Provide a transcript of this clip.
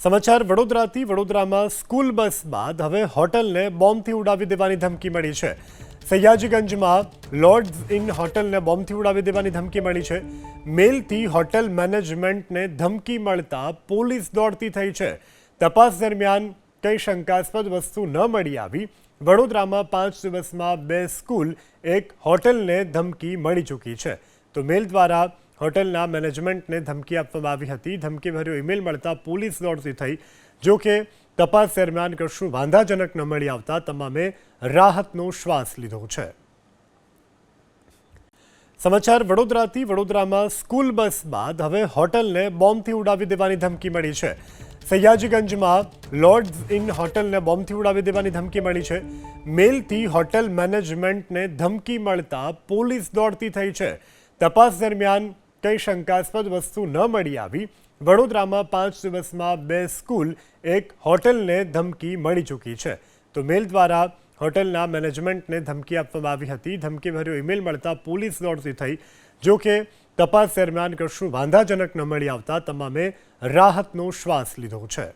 સમાચાર વડોદરાથી વડોદરામાં સ્કૂલ બસ બાદ હવે હોટલને બોમ્બથી ઉડાવી દેવાની ધમકી મળી છે। સયાજીગંજમાં લોર્ડ્સ ઇન હોટલને બોમ્બથી ઉડાવી દેવાની ધમકી મળી છે। મેલથી હોટેલ મેનેજમેન્ટને ધમકી મળતા પોલીસ દોડતી થઈ છે। તપાસ દરમિયાન કઈ શંકાસ્પદ વસ્તુ ન મળી આવી। વડોદરામાં 5 દિવસમાં 2 સ્કૂલ એક હોટલને ધમકી મળી ચૂકી છે। તો મેલ દ્વારા હોટલના મેનેજમેન્ટને ધમકી આપવામાં આવી હતી। ધમકીભર્યો ઈમેલ મળતા પોલીસ દોડતી થઈ। જો કે તપાસ દરમિયાન કશું વાંધાજનક ન મળી આવતા તમામે રાહતનો શ્વાસ લીધો છે। સમાચાર વડોદરાથી વડોદરામાં સ્કૂલ બસ બાદ હવે હોટલને બોમ્બથી ઉડાવી દેવાની ધમકી મળી છે। સયાજીગંજમાં લોર્ડ્સ ઇન હોટલને બોમ્બથી ઉડાવી દેવાની ધમકી મળી છે। મેલથી હોટેલ મેનેજમેન્ટને ધમકી મળતા પોલીસ દોડતી થઈ છે। તપાસ દરમિયાન કઈ શંકાસ્પદ વસ્તુ ન મળી આવી। વડોદરામાં 5 દિવસમાં 2 સ્કૂલ એક હોટલને ધમકી મળી ચૂકી છે। તો મેલ દ્વારા હોટલના મેનેજમેન્ટને ધમકી આપવામાં આવી હતી। ધમકીભર્યો ઈમેલ મળતા પોલીસ દોડતી થઈ। જો કે તપાસ દરમિયાન કશું વાંધાજનક ન મળી આવતા તમામે રાહતનો શ્વાસ લીધો છે।